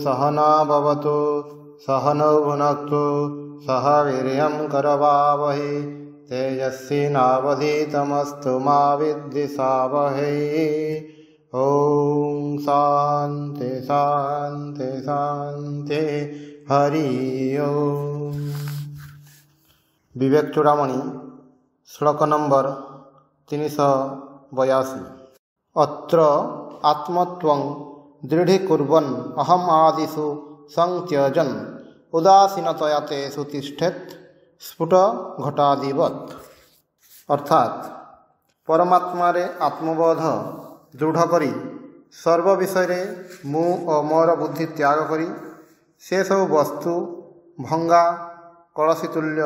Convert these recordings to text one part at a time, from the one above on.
सहना भवतु सहनौ भुनक्तु सह वीर्यं करवावहै तेजस्विनावधीतमस्तु मा विद्विषावहै। ओम शांति शांति शांति। हरि ओम। विवेक चूड़ामणि श्लोक नंबर 382। अत्र आत्मत्वं दृढीकुर्वन् अहम आदिषु संत्यजन् उदासीनतया तेषु तिष्ठेत् स्फुट घटादिवत्। अर्थात परमात्मा रे आत्मबोध दृढ़ करी सर्व विषय मु और मोर बुद्धि त्याग करी से सब वस्तु भंगा कलसी तुल्य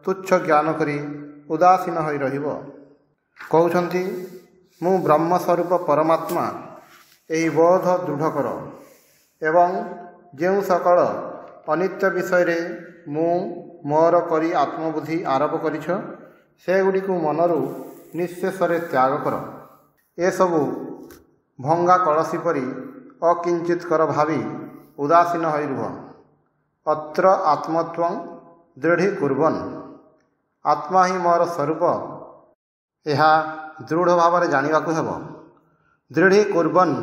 तुच्छ ज्ञान करी उदासीन होई रहिब। कहउछंती मु ब्रह्म स्वरूप परमात्मा एही बोध दृढ़ कर एवं जेउ सकल अनित्य विषय मु मोर करी आत्मबुद्धि आरोप करिछ से गुडी को मनरु निःशेषरे त्याग कर। ए सबु भंगा कलसी परी अकिंचित कर भावी उदासीन होई रुह। अत्र आत्मत्वं दृढीकुर्वन् आत्मा ही मोर स्वरूप यह दृढ़ भाव जाना हेब। दृढीकुर्वन्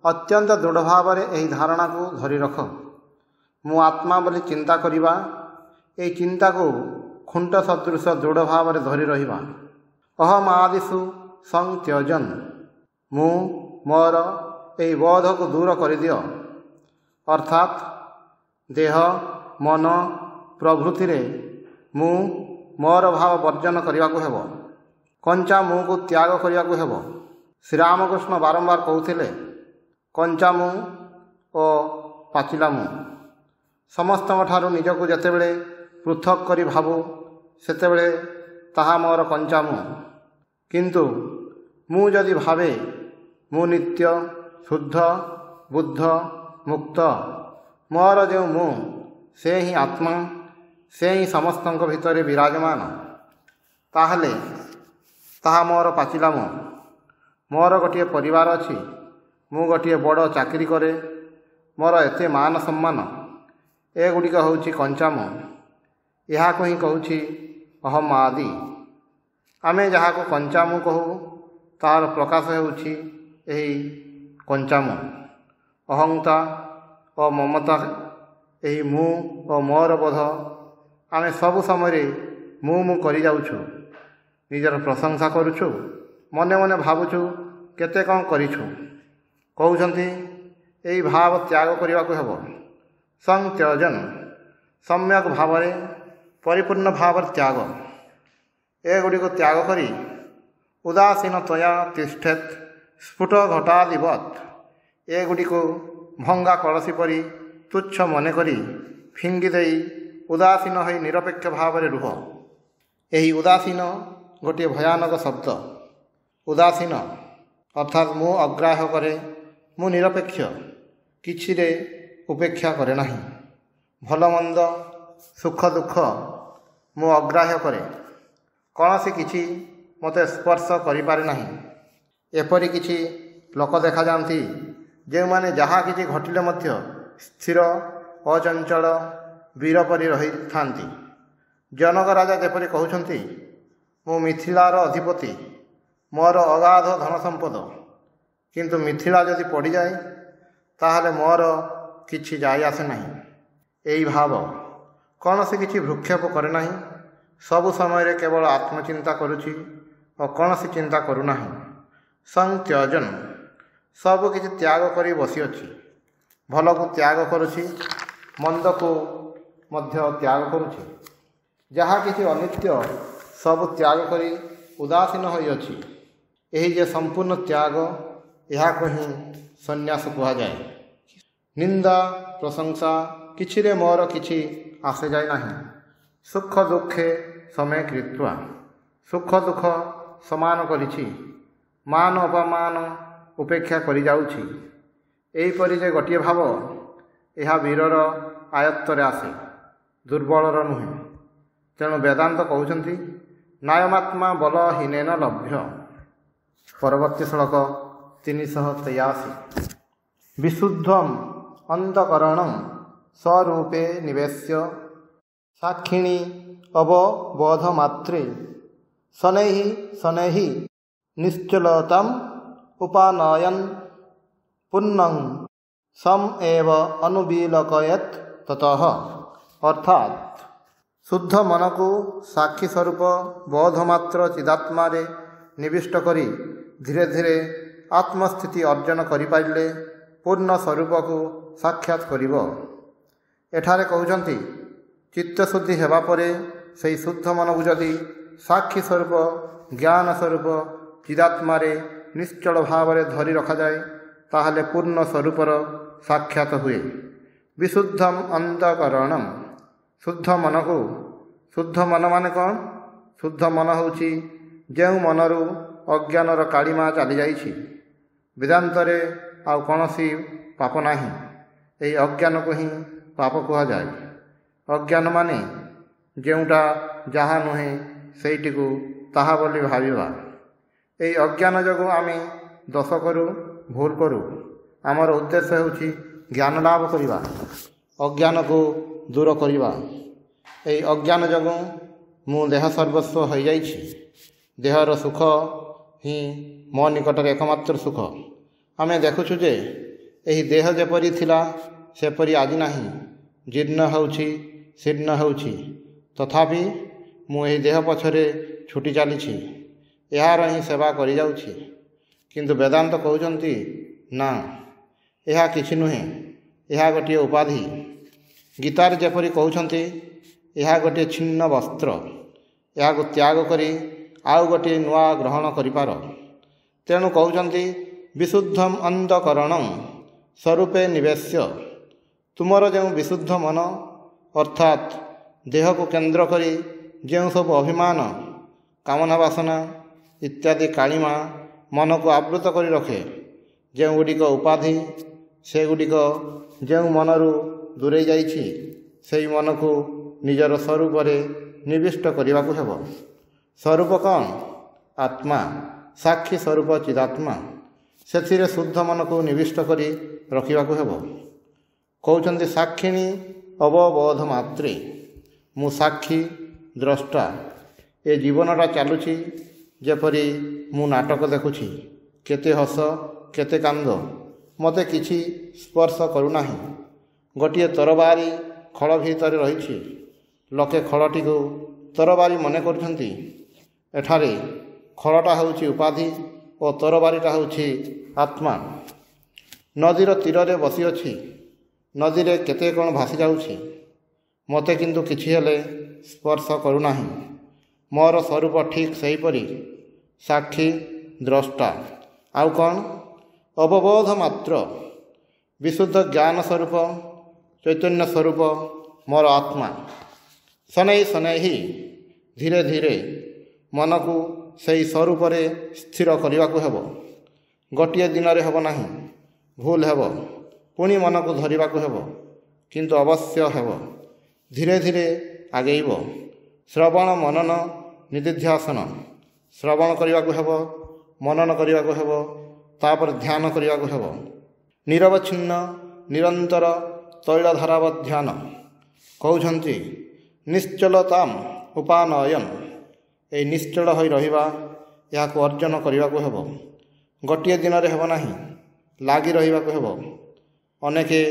अत्यंत दृढ़ भाव यही धारणा को धरी रख। मु आत्मा बोली चिंता करिबा यही चिंता को खुंट सदृश दृढ़ भाव धरी रहिबा। अहम आदिषु संत्यजन् मु मोर यही बोध को दूर कर दियो। अर्थात देह मन प्रभृति रे मु मोर भाव वर्जन करने को हेब। कंचा मुँह को त्याग करने को हेब। श्री रामकृष्ण बारंबार कहते कंचा मुँह और पाचिला मुँह समस्त निजक जितेबले पृथक करी भावु सेतेबले ताहा मोर कंचा मुँह। किंतु मु जदि भावे मु नित्य शुद्ध बुद्ध मुक्त मोर जो मुँह से ही आत्मा से ही समस्त भितर विराजमान ताहले ताहा मोर पाचिला मुँह। मोर गोटे परिवार अच्छी मु गोटे बड़ चाकरी करे मोर एते मान सम्मान एगुड़िक हूँ कंचा मुँह। यह को ही कहूँ अहम आदि। आमे जहाँ को कंचा मुँह कहू तार प्रकाश होउछि एही कंचा मुँह। अहंता और ममता यही मु और मोर बोध आमे सबु समय मु करी जाउछु। निजर प्रशंसा करुछु मने मने भावुछु केते कौन करिछु। कहउछंती एही भाव त्याग करने को हेब। संत्यजन सम्यक भाव परिपूर्ण भाव त्याग एगुड़ी को त्याग करी उदासीनतया तिष्ठेत् स्फुट घटादिवत्। एगुड़ी को भंगा कलसी परी तुच्छ मने करी फिंगी देई उदासीन होई निरपेक्ष भाव रुह। यही उदासीन गोटे भयानक शब्द। उदासीन अर्थात मु अग्राह्य करे मु निरपेक्ष किछि रे उपेक्षा करे नाही। भल मंद सुख दुख मु अग्राह्य करे कौनसी किछि मते स्पर्श करि पारे नाही। एपरि किछि लोक देखा जांती जे माने जहाँ किछि घटिले मध्य स्थिर अचंचल वीर परि रही थांती। जनक राजा जेपरि कहउछंती मु मिथिलार अधिपति मोर अगाध धन संपद किंतु मिथिला जदि पड़ी जाए ताहले मोर किछि जाय आसे नाही। एई भाव कौनसी किछि भ्रूक्षेप करे नाही। सबु समय केवल आत्मचिंता करुछि और कौनसी चिंता करू नाही। संत्यजन सब किछि त्याग करी बसी अछि। भल को त्याग करुछि मंद को मध्य त्याग करुछि। जहाँ किछि अनित्य सब त्याग करी उदासीन होई अछि। एही जे संपूर्ण त्याग यह को ही संन्यास कहा जाए। निंदा प्रशंसा किछि रे मोर किछि आसे जाए नाही। सुख दुखे समय कृत्वा सुख दुख समान करिछि मान अपमान उपेक्षा करि जाउछि। एही परि जे गोटे भाव यह वीरर आयत्तरे आसे दुर्बलर नुहे। तेणु वेदांत कहउछंती नायमात्मा बलहीनेन लभ्य। परवर्ती श्लोक 383। विशुद्धम अंतकरणं स्वरूपे निवेश्य साक्षिणी अवबोधमात्रे शनैः शनैः निश्चलताम् उपानयन् पुन्नं सम एव अनुविलकयत् ततः। अर्थात शुद्ध मन को साक्षी स्वरूप बोधमात्र चिदात्मा रे निविष्ट करी धीरे धीरे आत्मस्थिति अर्जन करिपारिले पूर्ण स्वरूप को साक्षात करिब। एठारे कहउछन्ति चित्तशुद्धि हेबा परे सेही शुद्ध मन को जदि साक्षी स्वरूप ज्ञान स्वरूप चिदात्मा रे निश्चल भाव रे धरी रखा जाए ताहले पूर्ण स्वरूपर साक्षात हुए। विशुद्धम अंतकरणम शुद्ध मन को शुद्ध मन माने कौन? शुद्ध मन होची जेउ मनरु अज्ञानर कालीमा चली जाइछि। वेदांतरे आउ कौनसी पाप नाही। एही अज्ञान को ही पाप कहा जाए। अज्ञान माने जेउटा जहा नुहे सेठी को ताहा बोली भाविबा। एही अज्ञान जगो आमे दोष करू भूल करू। आमर उद्देश्य होची ज्ञान लाभ करिबा, अज्ञान को दूर करिबा। एही अज्ञान जगो मु देह सर्वस्व हो जाइछि। देहर सुख ही मो निकटर एकमात्र सुख। आमे देखुछु जे एही देह जेपरि थिला सेपरि आज नाही, जीर्ण होउछि शीर्ण होउछि। तथापि मु एही देह पछरे छुटी चलीछि, यार ही सेवा करि जाउछि। किंतु वेदांत कहउछन्ति ना, यह किछि नुहे, यह गोटे उपाधि। गीतार जेपरि कहउछन्ति यह गोटे छिन्न वस्त्र, यह को त्याग करी आउ गोटे नुआ ग्रहण करिपार। तेणु कहउछन्ति विशुद्धम अंतकरणं स्वरूपे निवेश्य। तुमर जो विशुद्ध मन अर्थात देह को केंद्र करी जो सब अभिमान कामना वासना इत्यादि कालीमा मन को आवृत करी रखे, जो गुड़िक उपाधि से गुड़िक जो मनरू दूरे जाइछि सेही मन को निजर स्वरूप रे निविष्ट करने को हेब। स्वरूप कौन? आत्मा, साक्षी स्वरूप चिदात्मा। से शुद्ध मन को निविष्ट करी रखा हेब। कहउछन्ति साक्षिणी अवबोध मात्रे। मु साक्षी द्रष्टा। ए जीवनटा चलुछि जेपरि मु नाटक देखुछि। केते हस केते कांद मते किछि स्पर्श करूनाही। गोटे तरबारी खड़ भितर रही। लोके खड़टी को तरबारी मने करछन्ति। एठारे खड़टा होउछि उपाधि और तरबारीटा होउछि आत्मा। नदीर तीर रे बसी अछि। नदी रे केते कोन भासी जाउछि, मते किंतु किछि हेले स्पर्श करूनाही। मोर स्वरूप ठीक सेहीपरि साक्षी द्रष्टा। आउ कौन? अवबोध मात्र। विशुद्ध ज्ञान स्वरूप चैतन्य स्वरूप मोर आत्मा। शनै शनै ही धीरे धीरे मन को सही स्वरूप रे स्थिर करने को हेब। गोटे दिन रे हेब नाही, भूल हेब, पुणी मन को धरिबा को हेब, किंतु अवश्य हेब। धीरे धीरे आगेइब। श्रवण मनन निदिध्यासन। श्रवण करने को हेब, मनन करने को हेब, तापर ध्यान करने को हेब। निरवच्छिन्न निरंतर तैलधारावत ध्यान। कहउछन्ति निश्चलताम उपानयन। ए निश्चल होई रहिबा या को अर्जन करने को हेब। गोटे दिन रे हेब नाही, लागी रहिबा को हेब। अनेके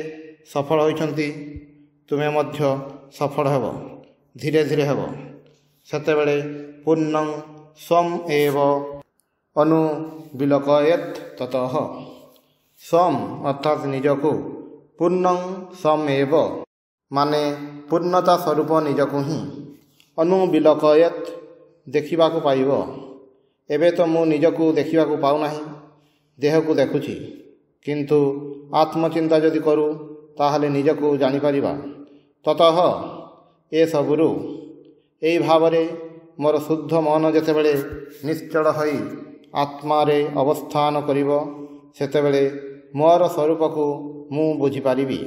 सफल होइछन्ति, तुमे मध्य सफल हेब। धीरे धीरे हेब। सेतेबेले पूर्णं स्वम एव अनुविलकयेत् ततः। स्वम अर्थात निजको, पूर्णं स्वम एव माने पूर्णता स्वरूप निजको ही अनुविलकयेत् देखा पाइब। एबे तो मु निजको देखा पाऊ नाही, देह को देखुछि। किंतु आत्मचिंता जदि करू ताहले निजको जानी परिबा। ततः ए सबुरु एई भावरे मोर शुद्ध मन जेतेबेले निश्चल होई आत्मा रे अवस्थान करिवो सेतेबेले मोर स्वरूप को मु बुझी पारिबी।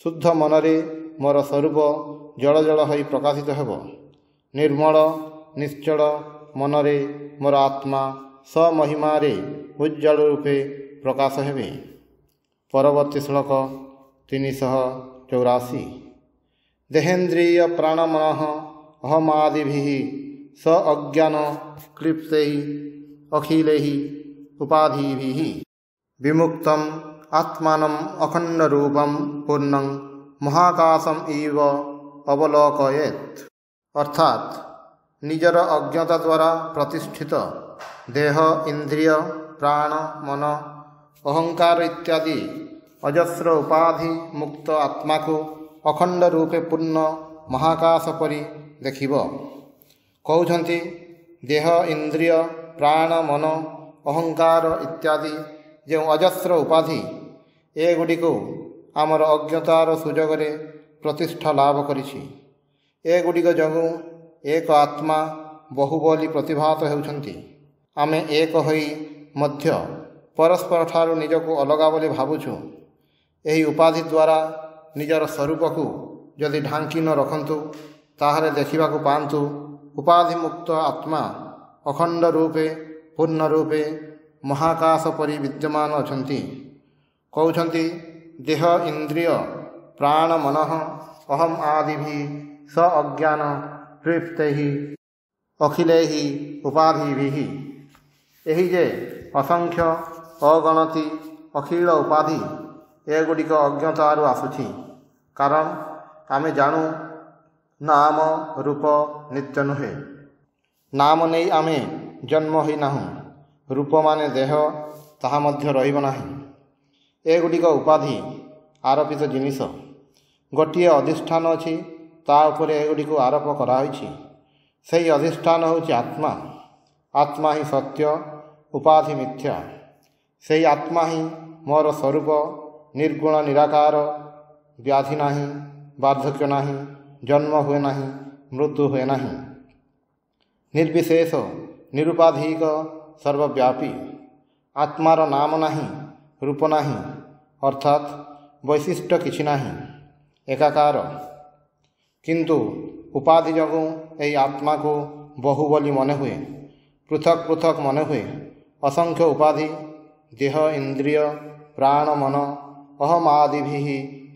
शुद्ध मन रे मोर स्वरूप जल जल होई प्रकाशित हेब। निर्मल निश्चल मन रे मोर आत्मा स्वमहिमा रे उज्जवल रूपे प्रकाश हेबे। परवर्ती श्लोक 384। देहेन्द्रिय प्राणमनः अहमादिभिः स अज्ञान क्लिप्तैः अखिलैः उपाधिभिः विमुक्तम् आत्मानम् अखण्डरूपं पूर्णं महाकाशम् इव अवलोकयेत्। अर्थात निजर अज्ञता द्वारा प्रतिष्ठित देह इंद्रिय प्राण मन अहंकार इत्यादि अजस्र उपाधि मुक्त आत्मा को अखंड रूपे पूर्ण महाकाश परि देखिब। कहउछन्ति देह इंद्रिय प्राण मन अहंकार इत्यादि जो अजस्र उपाधि एगुड़िको आमर अज्ञतार सुजोगरे प्रतिष्ठा लाभ करिछि। एगुड़िक जोगु एक आत्मा बहु बोली प्रतिभात हेउछन्ति। आमे एक होई मध्य परस्पर ठारू निजको अलगा बोली भावुछु। एही उपाधि द्वारा निजर स्वरूप को यदि ढांकी न रखंतु ताहले देखिबाकु पांतु उपाधि मुक्त आत्मा अखंड रूपे पूर्ण रूपे महाकाश परि विद्यमान अछन्ति। कहउछन्ति देह इंद्रिय प्राण मनः अहम आदिभि स अज्ञान प्रयुक्तैः अखिलैः उपाधिभिः। एही जे असंख्य अगणति अखिल उपाधि एगुड़िक अज्ञतारु आसुछि। कारण आमे जानू नाम रूप नित्य नुहे। नाम नहीं आमे जन्म होई नाहु। रूप माने देह ताहा मध्य रहिब नाही। एगुड़िक उपाधि आरोपित जिनिस। गोटिए अधिष्ठान अछि ता उपरे एगुड़िक आरोप कराहोइछि। सेही अधिष्ठान होछि आत्मा। आत्मा ही सत्य उपाधि मिथ्या। सेही आत्मा ही मोर स्वरूप निर्गुण निराकार व्याधि नाही वार्धक्य नाही जन्म हुए नाही मृत्यु हुए नाही निर्विशेष निरुपाधिक सर्वव्यापी। आत्मार नाम नाही रूप नाही अर्थात वैशिष्ट्य किछि नाही एकाकार। किंतु उपाधि जगु एही आत्मा को बहु बोली मने हुए पृथक पृथक मने हुए। असंख्य उपाधि देह इंद्रिय प्राण मन अहम आदिभिः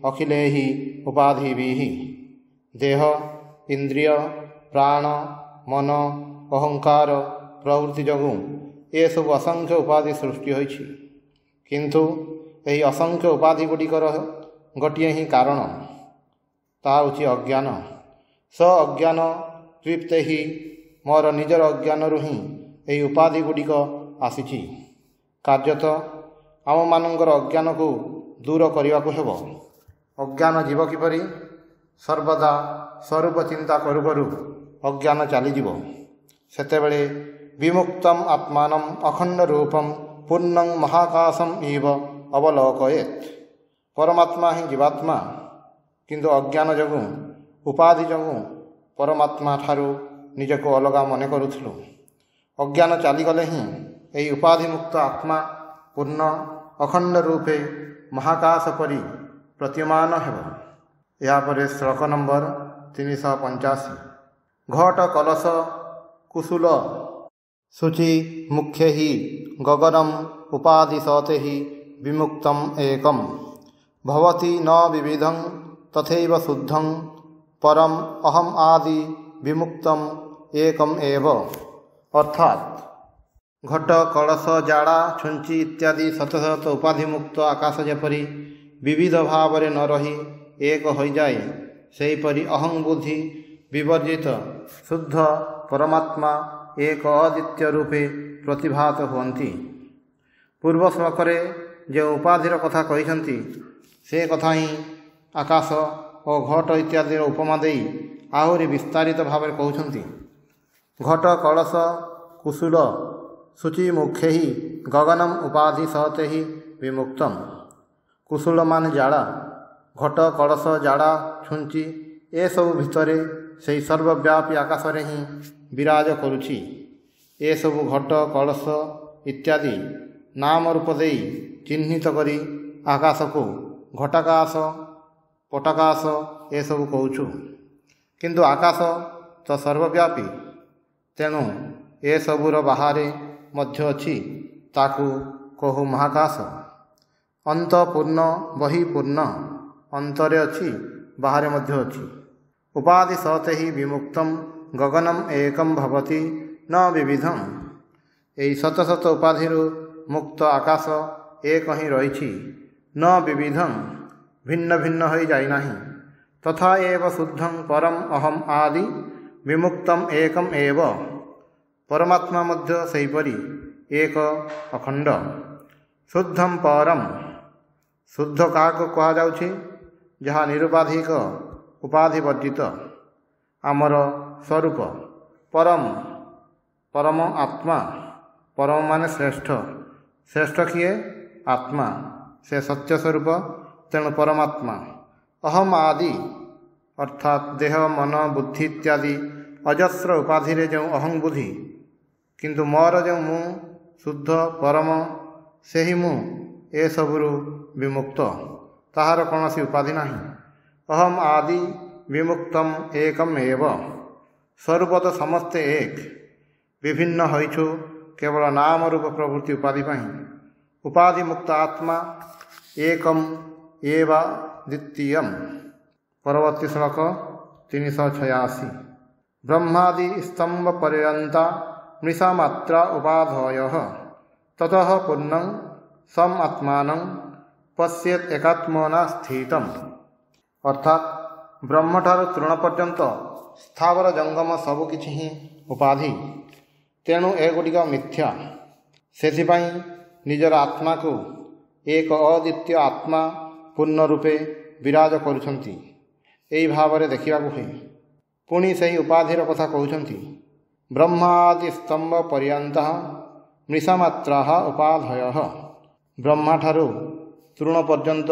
अखिलैः उपाधिभिः। देह इंद्रिय प्राण मन अहंकार प्रवृत्ति जगु ये सब असंख्य उपाधि सृष्टि होइछि। किंतु एही असंख्य उपाधि गुड़िकर गोटिए ही कारण ताहा होछि अज्ञान। स अज्ञान तृप्त ही मोर निजर अज्ञान ही एही उपाधि गुड़िक आसीछि। कार्यत आम मानकर अज्ञान को दूर करने को हेब। अज्ञान जीव किपरि सर्वदा स्वरूप चिंता करू करू अज्ञान चलीजिव। सेतेबेले विमुक्तम आत्मानम अखंड रूपम पूर्णं महाकाशम इव अवलोकयेत्। परमात्मा ही जीवात्मा किंतु अज्ञान जगु उपाधि जगु परमात्मा ठारू निजको अलगा मने करुथिलु। अज्ञान चलीगले ही एही उपाधि मुक्त आत्मा पूर्ण अखंड रूपे महाकाश परि प्रतीयमान हेब। यापर श्लोक नंबर 385। घट कलश कुशल शुचि मुख्य ही गगनम उपाधि सते ही विमुक्तम एकम भवति न विविधं तथैव शुद्धं परम अहम आदि विमुक्तम एकम एव। अर्थात घट कलश जाड़ा छुंची इत्यादि शत शत उपाधि मुक्त आकाश जेपरि विविध भाव न रही एक हो जाए सेहीपरि अहं बुद्धि विवर्जित शुद्ध परमात्मा एक अद्वितीय रूपे प्रतिभात हुअन्ति। पूर्व श्लोकरे जो उपाधिर कथा कहिसंति से कथा ही आकाश और घट इत्यादि उपमा देई आहुरी विस्तारित भाव कहउछन्ति। घट कलश कुशल शुचि मुखे ही गगनम उपाधि सहते ही विमुक्तम। कुशल मान जाड़ा घट कलश जाड़ा छुंची ए सब भितरे से सर्वव्यापी आकाश रे ही विराज करुछि। ए सब घट कलश इत्यादि नाम रूप देई चिन्हित करी आकाश को घटाकाश पटाकाश ए सब कहूछु। किंतु आकाश तो सर्वव्यापी तेणु ए सबुर बाहरे मध्य अछि ताकू कहु महाकाश। अंत पूर्ण बहिपूर्ण अंतरे अच्छी बाहर मध्य अच्छी। उपाधि सते ही विमुक्तम गगनम एकम भवति न विविधम। यही शत शत उपाधि मुक्त आकाश एक ही रही न विविधम भिन्न भिन्न हो जाई नहीं। तथा एव शुद्धं परम अहम आदि विमुक्तम एकम एव। परमात्मा मध्य सेहीपरि एक अखंड। शुद्धम परम शुद्ध क्या कह जाउछि जहाँ निरुपाधिक उपाधि वर्जित आमर स्वरूप। परम परम आत्मा परम माने श्रेष्ठ। श्रेष्ठ किए आत्मा से सत्य स्वरूप तेणु परमात्मा। अहम आदि अर्थात देह मन बुद्धि इत्यादि अजस्र उपाधि रे जो अहं बुद्धि किंतु मोर जो मु शुद्ध परम से ही मु ए सबुरु विमुक्त ताहार कौनसी उपाधि नहीं। अहम आदि विमुक्तम एकम एव। स्वरूप तो समस्ते एक विभिन्न होइछु केवल नाम रूप प्रवृत्ति उपाधि पाई। उपाधि मुक्त आत्मा एकम एव द्वितीयम। परवर्ती श्लोक 386। ब्रह्मादि स्तंभ पर्यंता मृषा मात्रा उपाधयः ततः पूर्णं सम आत्मानं पश्येत एकात्मना स्थितम। अर्थात ब्रह्मठार तृण पर्यंत स्थावर जंगम सबकि ही उपाधि तेणु एगुड़िक मिथ्या। सेथिपाई निजर आत्मा को एक अद्वितीय आत्मा पूर्ण रूपे विराज करुछंती एई भावरे देखा हुए। पुणी सही उपाधिर कथा कहउछंती ब्रह्मादि स्तंभ पर्यंत मृषामात्रा उपाधयः। ब्रह्मा ठारू तृण पर्यंत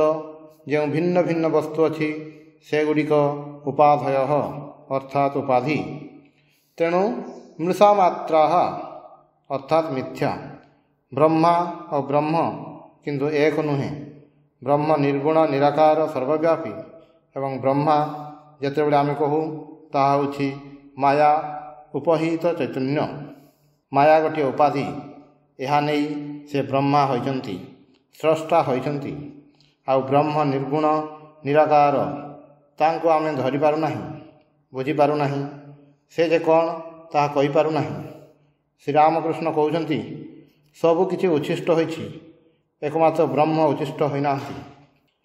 जो भिन्न भिन्न वस्तु अच्छी सेगुड़िक उपाधयः अर्थात उपाधि। तेणु मृषामात्रा अर्थात मिथ्या। ब्रह्मा और ब्रह्म किंतु एक नुहे। ब्रह्म निर्गुण निराकार सर्वव्यापी एवं ब्रह्मा जितेबाला आम कहूँ ताहा होछि माया उपहित चैतन्य। माया गोटे उपाधि यह नहीं से ब्रह्मा होइछंती स्रष्टा होइछंती। आ ब्रह्म निर्गुण निराकार तांको आमे धरि पारु नाही बुझी पारु नाही से जे कौन ताहा कहि पारु नाही। श्री रामकृष्ण कहउछंती सबु किछि उच्छिष्ट होइछि एकमात्र ब्रह्म उच्छिष्ट होइनांती।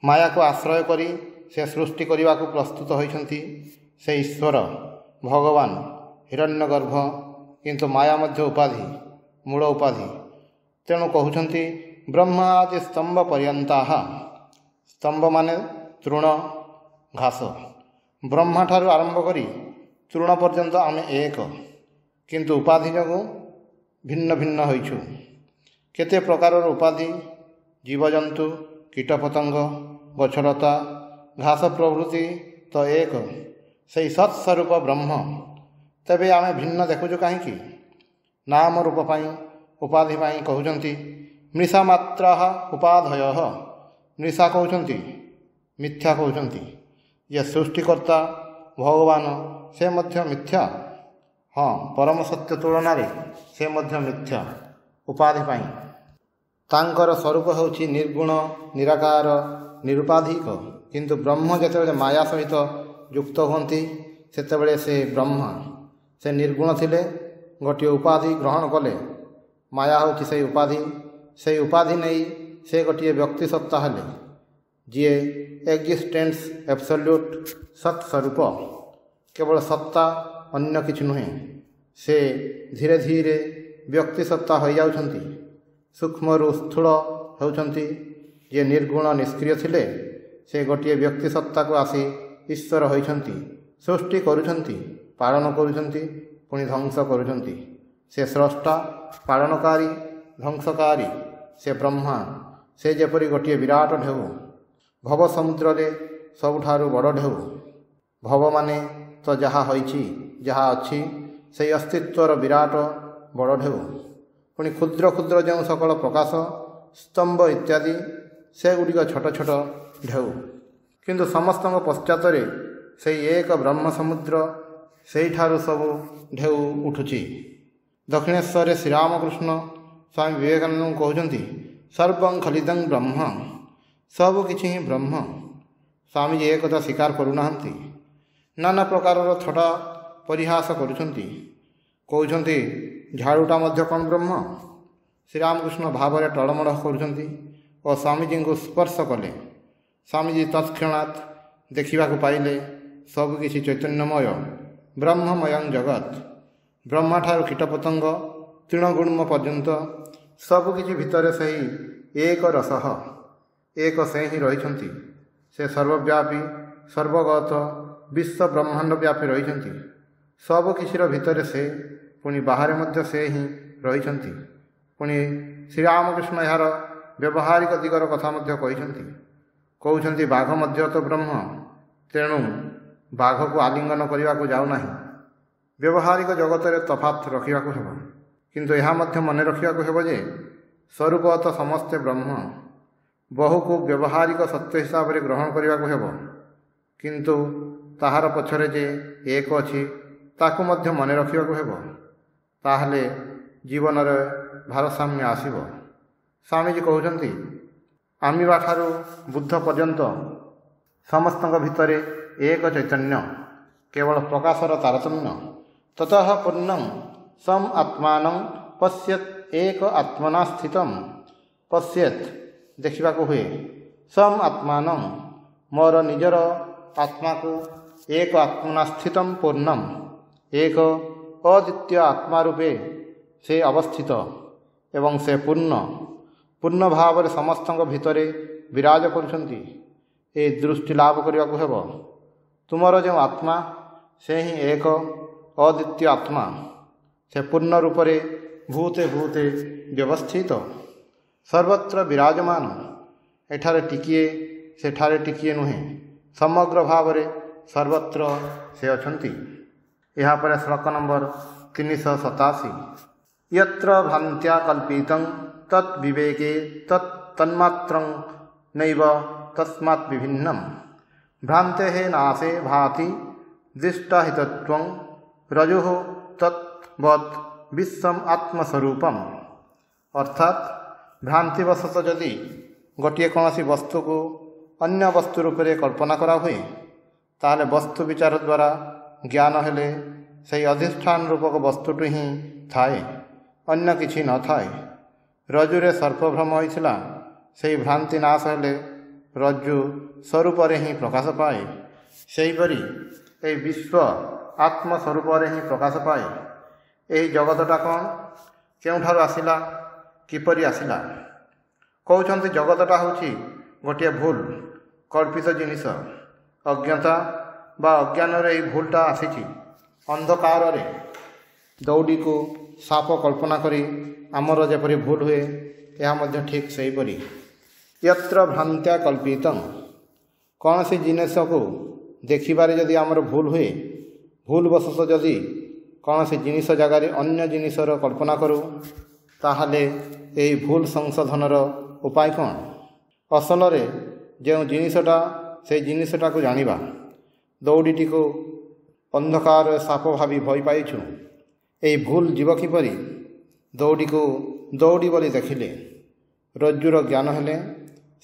माया को आश्रय करी से सृष्टि करने को प्रस्तुत होइछंती से ईश्वर भगवान हिरण्यगर्भ किंतु माया मध्य उपाधि मूल उपाधि। तेणु कहउछंती ब्रह्मादि स्तंभ पर्यंता। स्तंभ माने तृण घास। ब्रह्मा ठारू आरंभ करी तृण पर्यंत आमे एक किंतु उपाधि जगु भिन्न भिन्न होइछु। केते प्रकार उपाधि जीवजंतु कीटपतंग गछलता घास प्रभृति तो एक से सत्स्वरूप ब्रह्म। तेबे आमे भिन्न देखुछु कहीं नाम रूप पाई उपाधि पाई कहउछंती मृषा मात्रा उपाधयः। मृषा कहउछंती मिथ्या कहउछंती ये सृष्टिकर्ता भगवान से मध्य मिथ्या। हाँ परम सत्य तुलन से मध्य मिथ्या उपाधि पाई। तांकर स्वरूप होछि निर्गुण निराकार निरुपाधिक किंतु ब्रह्म जेतेबेले माया सहित युक्त होती सेतेबेले से ब्रह्म से निर्गुण थिले गोटे उपाधि ग्रहण कले माया होछि से उपाधि नहीं से गोटे व्यक्ति सत्ता हेले जीए एक्जिस्टेंस एब्सोल्यूट सत्स्वरूप केवल सत्ता अन्य किछु नुहे। से धीरे धीरे व्यक्ति सत्ता हो जाउछंती सूक्ष्म स्थूल होउछंती। जे निर्गुण निष्क्रिय थिले से गोटे व्यक्ति सत्ता को आसी ईश्वर होइछंती सृष्टि करुछंती पालन करुछंती पुणी ध्वंस करुछंती। से स्रष्टा पालनकारी ध्वंसकारी से ब्रह्मा से जेपरी गोटे विराट ढेउ भव समुद्र रे सबुठारु बड़ ढेउ। भव माने तो जहा होइछि जहा अछि से अस्तित्वर विराट बड़ ढेउ। पुणी क्षुद्र क्षुद्र जो सकल प्रकाश स्तंभ इत्यादि से गुड़िक छोट छोट ढेउ किंतु समस्त पश्चात से एक ब्रह्म समुद्र से सबु ढेउ उठुची। दक्षिणेश्वर श्रीरामकृष्ण स्वामी विवेकानंद कहते सर्वं खलिदं ब्रह्म सबकि ब्रह्म ସ୍ୱାମୀଜୀ ଏକଥା ସ୍ୱୀକାର କରୁନାହାନ୍ତି। ନାନା ପ୍ରକାରର ଥଟ୍ଟା ପରିହାସ କରୁଛନ୍ତି। କହୁଛନ୍ତି ଝାଡ଼ୁଟା ମଧ୍ୟ କ'ଣ ବ୍ରହ୍ମ? ଶ୍ରୀରାମକୃଷ୍ଣ ଭାବରେ ଟଳମଳ କରୁଛନ୍ତି ଓ ସ୍ୱାମୀଜୀଙ୍କୁ ସ୍ପର୍ଶ କଲେ। ସ୍ୱାମୀଜୀ ତତ୍କ୍ଷଣାତ୍ ଦେଖିବାକୁ ପାଇଲେ ସବୁକିଛି ଚୈତନ୍ୟମୟ, ବ୍ରହ୍ମମୟଂ ଜଗତ୍। ବ୍ରହ୍ମାଠାରୁ କୀଟପତଙ୍ଗ ତୃଣଗୁଣ୍ମ ପର୍ଯ୍ୟନ୍ତ ସବୁକିଛି ଭିତରେ ସେହି ଏକ ରସଃ, ଏକ ସେ ହିଁ ରହିଛନ୍ତି। ସେ ସର୍ବବ୍ୟାପୀ, ସର୍ବଗତ, ବିଶ୍ୱ ବ୍ରହ୍ମାଣ୍ଡ ବ୍ୟାପୀ ରହିଛନ୍ତି। ସବୁକିଛିର ଭିତରେ ସେ, ପୁଣି ବାହାରେ ମଧ୍ୟ ସେ ହିଁ ରହିଛନ୍ତି। ପୁଣି ଶ୍ରୀରାମକୃଷ୍ଣ ଏହାର ବ୍ୟବହାରିକ ଦିଗର କଥା ମଧ୍ୟ କହିଛନ୍ତି। କହୁଛନ୍ତି ବାଘ ମଧ୍ୟ ତ ବ୍ରହ୍ମ, ତେଣୁ ବାଘକୁ ଆଲିଙ୍ଗନ କରିବାକୁ ଯାଉନାହିଁ। ବ୍ୟବହାରିକ ଜଗତରେ ତଫାତ୍ ରଖିବାକୁ ହେବ, କିନ୍ତୁ ଏହା ମଧ୍ୟ ମନେ ରଖିବାକୁ ହେବ ଯେ ସ୍ୱରୂପତଃ ସମସ୍ତେ ବ୍ରହ୍ମ। ବହୁକୁ ବ୍ୟବହାରିକ ସତ୍ୟ ହିସାବରେ ଗ୍ରହଣ କରିବାକୁ ହେବ, କିନ୍ତୁ ତାହାର ପଛରେ ଯେ ଏକ ଅଛି ତାକୁ ମଧ୍ୟ ମନେ ରଖିବାକୁ ହେବ। ତାହେଲେ ଜୀବନରେ ଭାରସାମ୍ୟ ଆସିବ। ସ୍ୱାମୀଜୀ କହୁଛନ୍ତି ଆମିବା ଠାରୁ ବୁଦ୍ଧ ପର୍ଯ୍ୟନ୍ତ ସମସ୍ତଙ୍କ ଭିତରେ ଏକ ଚୈତନ୍ୟ, କେବଳ ପ୍ରକାଶର ତାରତମ୍ୟ। ତତଃ ପୂର୍ଣ୍ଣଂ ସମ୍ ଆତ୍ମାନଂ ପଶ୍ୟେତ୍ ଏକ ଆତ୍ମନା ସ୍ଥିତମ୍। ପଶ୍ୟେତ୍ ଦେଖିବାକୁ ହୁଏ, ସମ୍ ଆତ୍ମାନଂ ମୋର ନିଜର ଆତ୍ମାକୁ ଏକ ଆତ୍ମନା ସ୍ଥିତମ୍ ପୂର୍ଣ୍ଣମ୍, ଏକ ଅଦ୍ୱିତୀୟ ଆତ୍ମା ରୂପେ ସେ ଅବସ୍ଥିତ ଏବଂ ସେ ପୂର୍ଣ୍ଣ ଭାବରେ ସମସ୍ତଙ୍କ ଭିତରେ ବିରାଜ କରୁଛନ୍ତି। ଏ ଦୃଷ୍ଟି ଲାଭ କରିବାକୁ ହେବ। ତୁମର ଯେଉଁ ଆତ୍ମା ସେ ହିଁ ଏକ ଅଦ୍ୱିତୀୟ ଆତ୍ମା, ସେ ପୂର୍ଣ୍ଣ ରୂପରେ ଭୂତେ ଭୂତେ ବ୍ୟବସ୍ଥିତ, ସର୍ବତ୍ର ବିରାଜମାନ। ଏଠାରେ ଟିକିଏ ସେଠାରେ ଟିକିଏ ନୁହେଁ, ସମଗ୍ର ଭାବରେ ସର୍ବତ୍ର ସେ ଅଛନ୍ତି। ଏହାପରେ ଶ୍ଲୋକ ନମ୍ବର 387। यत्र भ्रान्त्या कल्पितं तत् विवेके तत् तन्मात्रं नैव तस्मात् विभिन्नं। भ्रान्तेः नाशे भाति दृष्टाहितत्वं रजुः तत्वद् विश्वम् आत्मस्वरूपम्। अर्थात भ्रांतिवशतः जदि गोटे कौन वस्तु को अन्य वस्तु रूप में कल्पना करा हुए, ताहले वस्तु विचार द्वारा ज्ञान हेले से अधिष्ठान रूपक वस्तुटी ही थाए, अन्य किछि न थाए। रज्जुरे सर्पभ्रम होइथिला, से भ्रांति नाश हेले रज्जु स्वरूप ही प्रकाश पाए। सेहीपरि ए विश्व आत्मस्वरूप ही प्रकाश पाए। यही जगतटा कौन, केउठारु आसिला, किपरि आसिला? कहउछन्ति जगतटा होछि गोटे भूल कल्पित जिनिस। अज्ञता बा अज्ञान रे भूलटा आसीछि। अंधकार रे दौड़ी को साप कल्पना करी आमर जेपरि भूल हुए, यह मध्य ठीक सेहीपरि। यत्र भ्रांत्या कल्पितं, कौन सी जिनिस को देखिबारे जदि आमर भूल हुए, भूलवशत जदि कौन सी जिनिस जगार अन्य जिनिसर कल्पना करूँ, ताहले यही भूल संशोधनर उपाय कौन? असल रे जो जिनिसटा से जिनिसटा को जानिबा। दौड़ीटी को अंधकार साप भावी भय पाइछु, यही भूल जीव किपरि? दौड़ी को दौड़ी बोली देखिले, रज्जुर ज्ञान हेले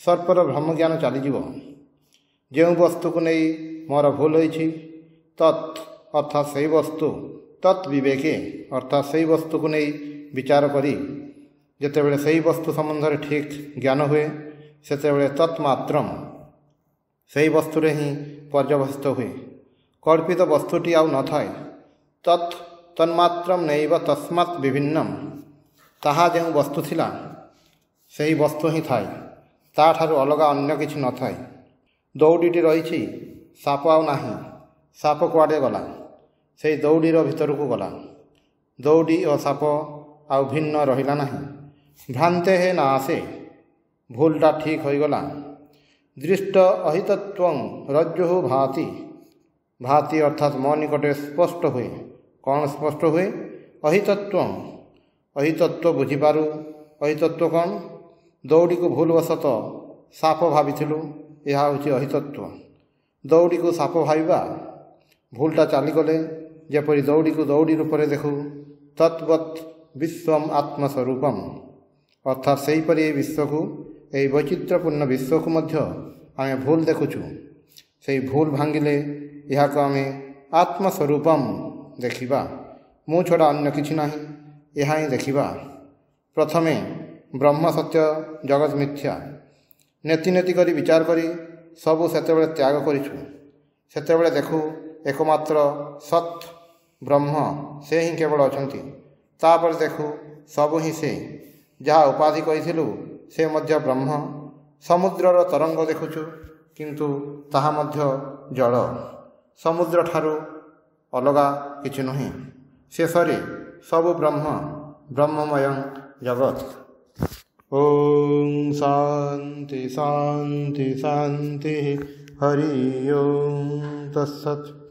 सर्पर ब्रह्म ज्ञान चलीजिव। जो वस्तु को नहीं मोर भूल होइछि तत् अर्थात सही वस्तु, तत् विवेके अर्थात सही वस्तु को नहीं विचार करी जेतेबेले सही वस्तु संबंध में ठीक ज्ञान हुए, सेतेबेले तत्मात्रम सही वस्तुरे ही पर्यवसित हुए। कल्पित वस्तुटी आउ न थाए। तत् तन्मात्रम नैव तस्मात् विभिन्नम, ताहा जो वस्तु थिला सही वस्तु ही थाए, ताठारु अलगा अन्य किछि न थाए। दौड़ीटी रही, साप आउ नाही। साप कुआडे गला? से दौड़ीर भितर को गला। दौड़ी और साप आउ भिन्न रहिला नाही। भ्रांते हे नाशे, भूलटा ठीक हो गला। दृष्ट अहितत्वं रज्जु भाति, भाति अर्थात मो निकटे स्पष्ट हुए। कौन स्पष्ट हुए? अहितत्वं, अहितत्व बुझीपारू। अहितत्व कौन? दौड़ी को भूलवशत साप भाविथिलु, यह हूँ अहितत्व। दौड़ी को साप भाविबा, भूलटा चलीगले जेपरि दौड़ी को दौड़ी रूप में देखू। तत्वत् विश्वम आत्मस्वरूपम, अर्थात सेहीपरि विश्व को, यही वैचित्र्यपूर्ण विश्व को मध्य आमे भूल देखुछु। से भूल भांगिले यह को आमे आत्मस्वरूपम देखिबा मु छड़ा अन्य किछि नाही यह ही देखिबा। प्रथमे ब्रह्म सत्य जगत मिथ्या नेति नेति करी विचार करी सबु सेतेबेले त्याग करिछु सेतेबेले देखु एकमात्र सत् ब्रह्म से ही केवल अछंती। तापर देखु सबु ही से जहाँ उपाधि कहिथिलु से मध्य ब्रह्म। समुद्रर तरंग देखुछु किंतु ताहा मध्य जल समुद्र ठारू अलगा किछि नहीं। शेषरे सबु ब्रह्म ब्रह्ममय जगत। ओम शांति शांति शांति हरि ओम तत्सत्।